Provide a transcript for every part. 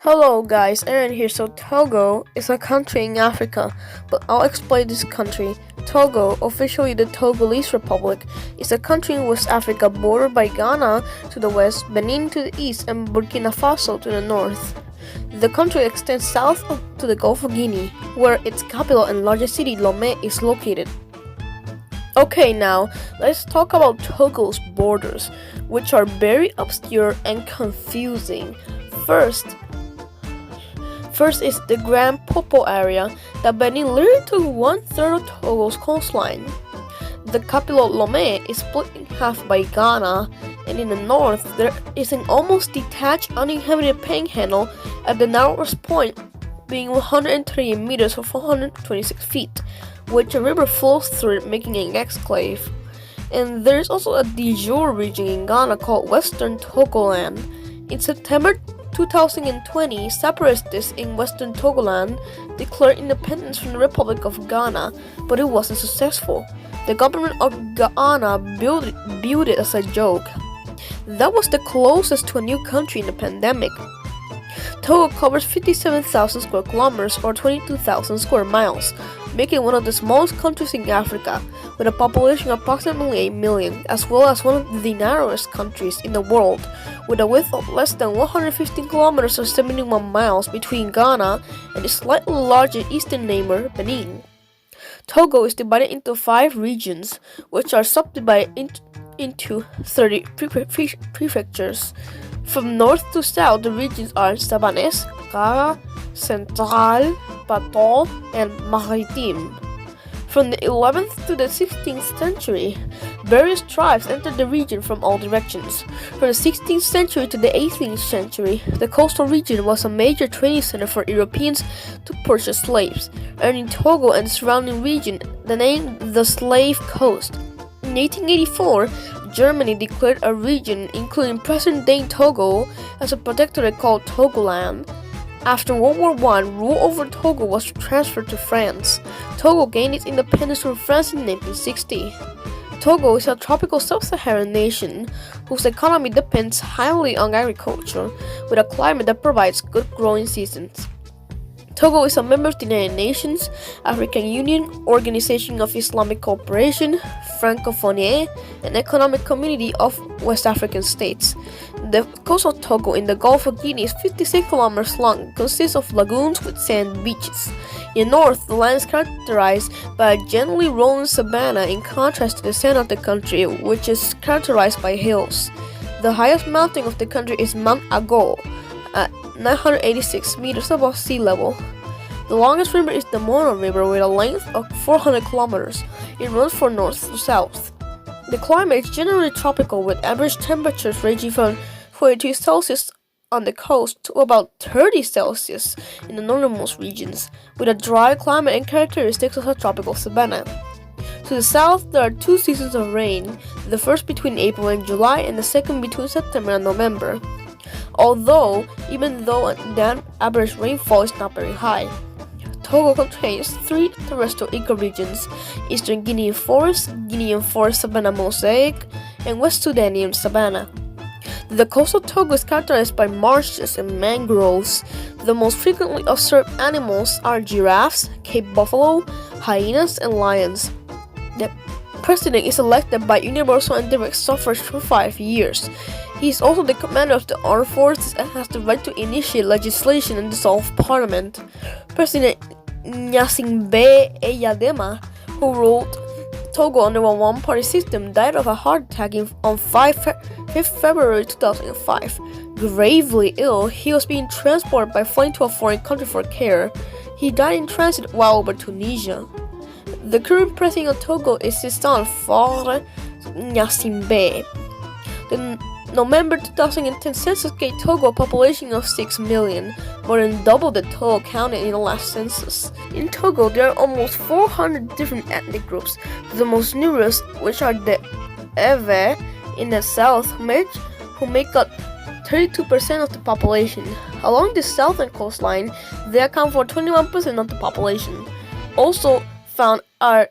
Hello guys, Aaron here. So Togo is a country in Africa, but I'll explain this country. Togo, officially the Togolese Republic, is a country in West Africa bordered by Ghana to the west, Benin to the east, and Burkina Faso to the north. The country extends south to the Gulf of Guinea, where its capital and largest city, Lomé, is located. Okay, now let's talk about Togo's borders, which are very obscure and confusing. First is the Grand Popo area that Benin literally took 1/3 of Togo's coastline. The capital Lomé is split in half by Ghana, and in the north there is an almost detached uninhabited panhandle at the narrowest point being 130 meters or 426 feet, which a river flows through it, making an exclave. And there is also a de jure region in Ghana called Western Togoland. In September 2020, separatists in Western Togoland declared independence from the Republic of Ghana, but it wasn't successful. The government of Ghana viewed it as a joke. That was the closest to a new country in the pandemic. Togo covers 57,000 square kilometers or 22,000 square miles, making it one of the smallest countries in Africa, with a population of approximately 8 million, as well as one of the narrowest countries in the world, with a width of less than 115 kilometers or 71 miles between Ghana and its slightly larger eastern neighbor, Benin. Togo is divided into 5 regions, which are subdivided into 30 prefectures. From north to south, the regions are Savannahese, Kara, Central, Plateau, and Maritime. From the 11th to the 16th century, various tribes entered the region from all directions. From the 16th century to the 18th century, the coastal region was a major trading center for Europeans to purchase slaves, earning Togo and the surrounding region the name the Slave Coast. In 1884, Germany declared a region, including present-day Togo, as a protectorate called Togoland. After World War I, rule over Togo was transferred to France. Togo gained its independence from France in 1960. Togo is a tropical sub-Saharan nation whose economy depends highly on agriculture, with a climate that provides good growing seasons. Togo is a member of the United Nations, African Union, Organization of Islamic Cooperation, Francophonie, and Economic Community of West African States. The coast of Togo in the Gulf of Guinea is 56 kilometers long, consists of lagoons with sand beaches. In the north, the land is characterized by a gently rolling savanna in contrast to the center of the country, which is characterized by hills. The highest mountain of the country is Mount Ago, at 986 meters above sea level. The longest river is the Mono River with a length of 400 kilometers. It runs from north to south. The climate is generally tropical, with average temperatures ranging from 42 Celsius on the coast to about 30 Celsius in the northernmost regions, with a dry climate and characteristics of a tropical savanna. To the south, there are 2 seasons of rain, the first between April and July and the second between September and November. Even though the average rainfall is not very high. Togo contains 3 terrestrial ecoregions: Eastern Guinean Forest, Guinean Forest Savanna Mosaic, and West Sudanian Savanna. The coast of Togo is characterized by marshes and mangroves. The most frequently observed animals are giraffes, Cape buffalo, hyenas, and lions. The president is elected by universal and direct suffrage for 5 years. He is also the commander of the armed forces and has the right to initiate legislation and dissolve parliament. President Gnassingbé Eyadema, who ruled Togo under a one-party system, died of a heart attack on 5th February 2005. Gravely ill, he was being transported by plane to a foreign country for care. He died in transit while over Tunisia. The current president of Togo is his son, Faure Gnassingbé. The November 2010 census gave Togo a population of 6 million, more than double the total counted in the last census. In Togo, there are almost 400 different ethnic groups, the most numerous which are the Ewe in the south, who make up 32% of the population. Along the southern coastline, they account for 21% of the population. Also found are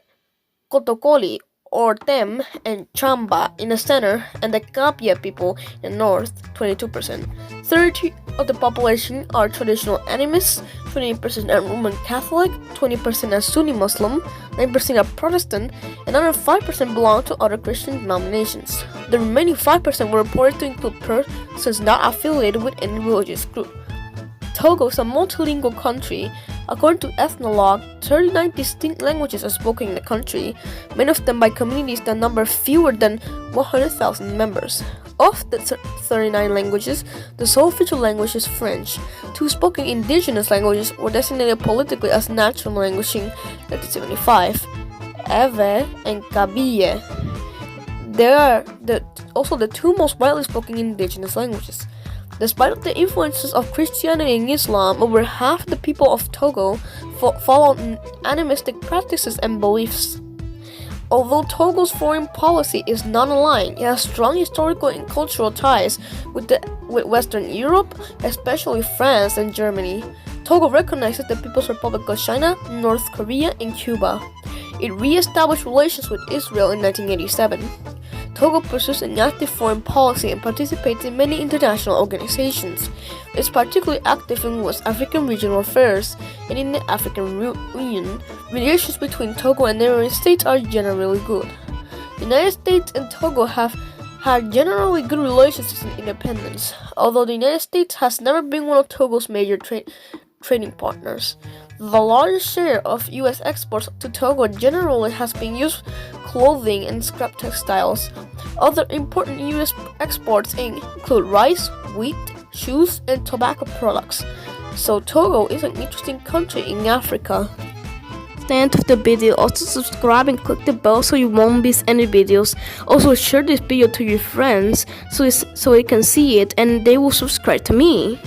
Kotokoli, or Tem and Chamba in the center, and the Kapia people in the north, 22%. 30% of the population are traditional animists, 20% are Roman Catholic, 20% are Sunni Muslim, 9% are Protestant, and another 5% belong to other Christian denominations. The remaining 5% were reported to include persons not affiliated with any religious group. Togo is a multilingual country. According to Ethnologue, 39 distinct languages are spoken in the country, many of them by communities that number fewer than 100,000 members. Of the 39 languages, the sole official language is French. Two spoken indigenous languages were designated politically as national language in 1975, Ewe and Kabyle. They are also the two most widely spoken indigenous languages. Despite the influences of Christianity and Islam, over half the people of Togo follow animistic practices and beliefs. Although Togo's foreign policy is non-aligned, it has strong historical and cultural ties with Western Europe, especially France and Germany. Togo recognizes the People's Republic of China, North Korea, and Cuba. It re-established relations with Israel in 1987. Togo pursues an active foreign policy and participates in many international organizations. It is particularly active in West African regional affairs and in the African Union. Relations between Togo and the United States are generally good. The United States and Togo have had generally good relations since independence, although the United States has never been one of Togo's major trading partners. The largest share of U.S. exports to Togo generally has been used clothing and scrap textiles. Other important U.S. exports include rice, wheat, shoes, and tobacco products. So Togo is an interesting country in Africa. At the end of the video, also subscribe and click the bell so you won't miss any videos. Also share this video to your friends so they can see it and they will subscribe to me.